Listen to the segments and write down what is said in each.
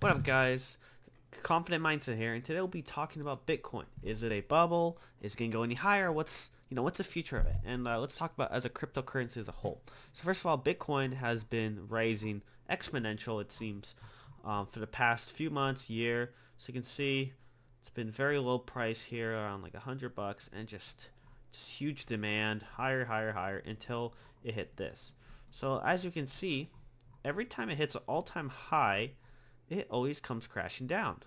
What up, guys? Confident Mindset here, and today we'll be talking about Bitcoin. Is it a bubble? Is it gonna go any higher? What's the future of it? And let's talk about as a cryptocurrency as a whole. So first of all, Bitcoin has been rising exponential, it seems, for the past few months, year. So you can see it's been very low price here, around like $100, and just huge demand, higher, higher, higher, until it hit this. So as you can see, every time it hits an all-time high, it always comes crashing down.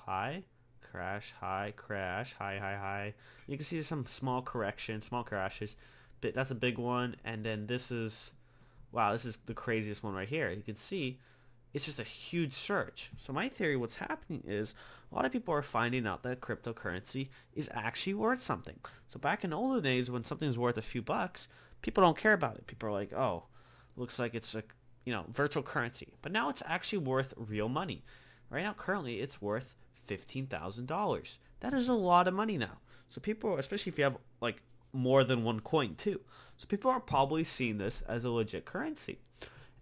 High, crash, high, crash, high, high, high. You can see there's some small corrections, small crashes, but that's a big one. And then this is, wow, this is the craziest one right here. You can see it's just a huge surge. So my theory, what's happening is a lot of people are finding out that cryptocurrency is actually worth something. So back in older days, when something's worth a few bucks, people don't care about it. People are like, oh, looks like it's a virtual currency. But now it's actually worth real money. Right now, currently, it's worth $15,000. That is a lot of money now. So people, especially if you have like more than one coin too. So people are probably seeing this as a legit currency.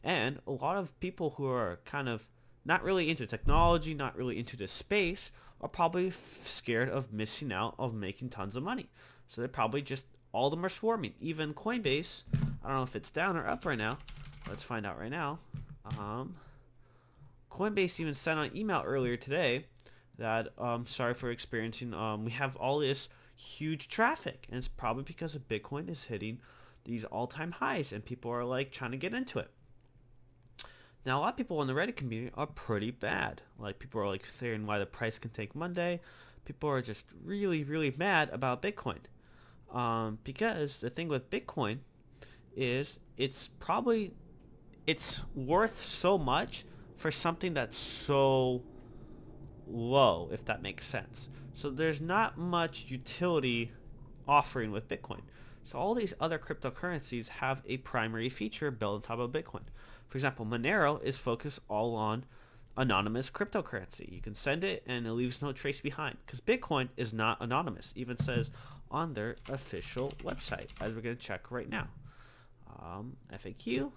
And a lot of people who are kind of not really into technology, not really into this space, are probably scared of missing out of making tons of money. So they're probably just, all of them are swarming. Even Coinbase, I don't know if it's down or up right now. Let's find out right now. Coinbase even sent an email earlier today that sorry for experiencing, we have all this huge traffic, and it's probably because of Bitcoin is hitting these all-time highs and people are like trying to get into it. Now a lot of people in the Reddit community are pretty bad. Like people are like saying why the price can take Monday. People are just really, really mad about Bitcoin. Because the thing with Bitcoin is it's worth so much for something that's so low, if that makes sense. So there's not much utility offering with Bitcoin. So all these other cryptocurrencies have a primary feature built on top of Bitcoin. For example, Monero is focused all on anonymous cryptocurrency. You can send it and it leaves no trace behind, because Bitcoin is not anonymous. It even says on their official website, as we're going to check right now. FAQ.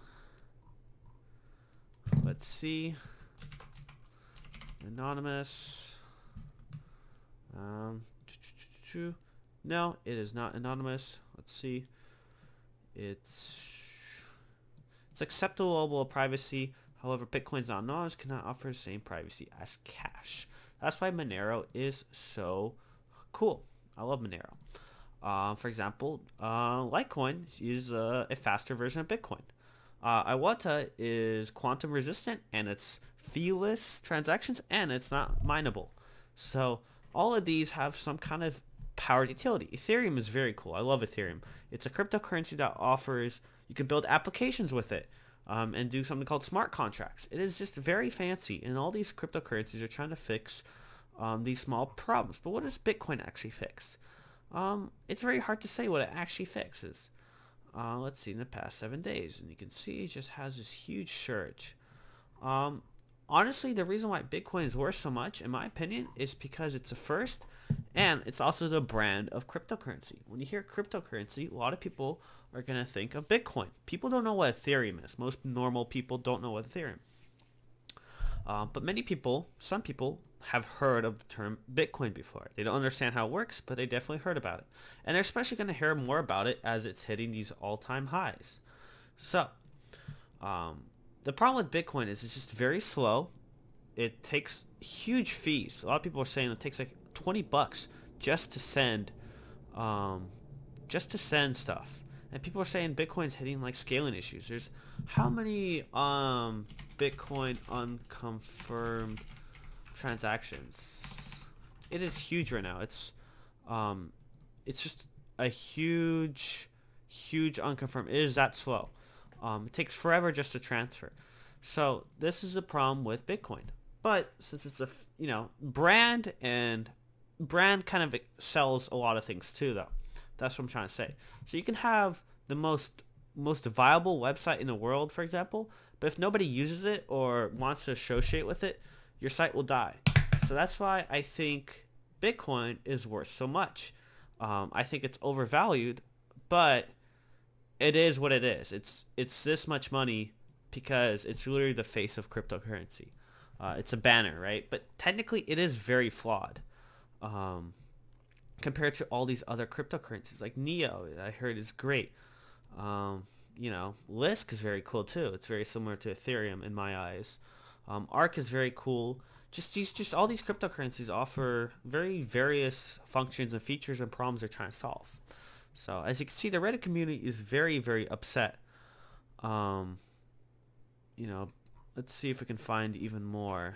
Let's see. Anonymous. No, it is not anonymous. Let's see. It's acceptable level of privacy. However, Bitcoin's not anonymous, cannot offer the same privacy as cash. That's why Monero is so cool. I love Monero. For example, Litecoin is a faster version of Bitcoin. Iwata is quantum resistant, and it's feeless transactions, and it's not mineable. So all of these have some kind of powered utility. Ethereum is very cool. I love Ethereum. It's a cryptocurrency that offers, you can build applications with it and do something called smart contracts. It is just very fancy, and all these cryptocurrencies are trying to fix these small problems. But what does Bitcoin actually fix? It's very hard to say what it actually fixes. Let's see, in the past 7 days, and you can see it just has this huge surge. Honestly, the reason why Bitcoin is worth so much, in my opinion, is because it's the first, and it's also the brand of cryptocurrency. When you hear cryptocurrency, a lot of people are going to think of Bitcoin. People don't know what Ethereum is. Most normal people don't know what Ethereum. But many people, some people, have heard of the term Bitcoin before. They don't understand how it works, but they definitely heard about it. And they're especially going to hear more about it as it's hitting these all-time highs. So, the problem with Bitcoin is it's just very slow. It takes huge fees. A lot of people are saying it takes like $20 just to send stuff. And people are saying Bitcoin's hitting like scaling issues. There's how many Bitcoin unconfirmed transactions? It is huge right now. It's just a huge unconfirmed. It is that slow. It takes forever just to transfer. So this is a problem with Bitcoin. But since it's a brand, and brand kind of sells a lot of things too, though. That's what I'm trying to say. So you can have the most viable website in the world, for example, but if nobody uses it or wants to associate with it, your site will die. So that's why I think Bitcoin is worth so much. I think it's overvalued, but it is what it is. It's this much money because it's literally the face of cryptocurrency. It's a banner, right? But technically it is very flawed. Compared to all these other cryptocurrencies like Neo, I heard is great. You know, Lisk is very cool too. It's very similar to Ethereum in my eyes. Arc is very cool. Just all these cryptocurrencies offer very various functions and features and problems they're trying to solve. So as you can see, the Reddit community is very, very upset. You know, let's see if we can find even more.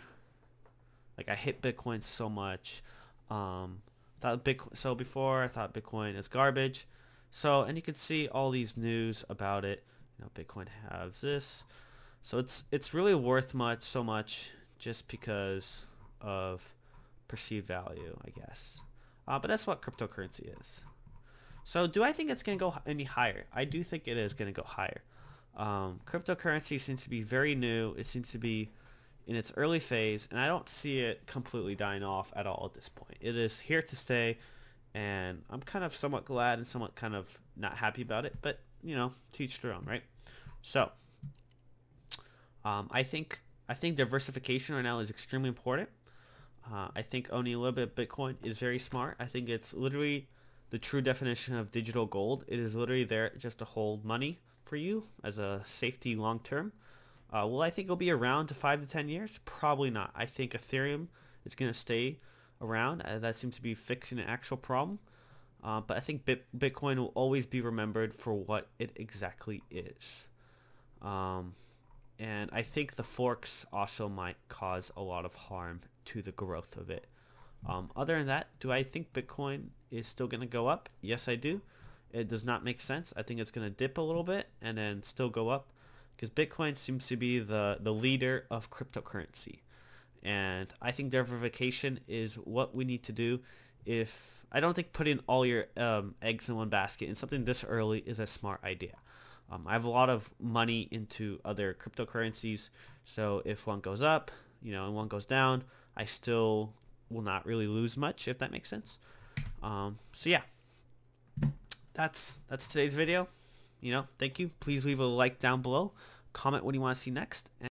Like, I hate Bitcoin so much. So before I thought Bitcoin is garbage. So, and you can see all these news about it. You know, Bitcoin has this. So it's really worth so much just because of perceived value, I guess. But that's what cryptocurrency is. So do I think it's going to go any higher? I do think it is going to go higher. Cryptocurrency seems to be very new. It seems to be in its early phase, and I don't see it completely dying off at all at this point. It is here to stay, and I'm kind of somewhat glad and somewhat kind of not happy about it, but, you know, to each their own, right? So, I think diversification right now is extremely important. I think owning a little bit of Bitcoin is very smart. I think it's literally the true definition of digital gold. It is literally there just to hold money for you as a safety long term. Will I think it'll be around to 5 to 10 years? Probably not. I think Ethereum is going to stay around. That seems to be fixing an actual problem. But I think Bitcoin will always be remembered for what it exactly is. And I think the forks also might cause a lot of harm to the growth of it. Other than that, do I think Bitcoin is still going to go up? Yes, I do. It does not make sense. I think it's going to dip a little bit and then still go up, because Bitcoin seems to be the leader of cryptocurrency. And I think diversification is what we need to do. I don't think putting all your eggs in one basket in something this early is a smart idea. I have a lot of money into other cryptocurrencies, so if one goes up, you know, and one goes down, I still will not really lose much, if that makes sense. So yeah, that's today's video. You know, thank you. Please leave a like down below. Comment what you want to see next.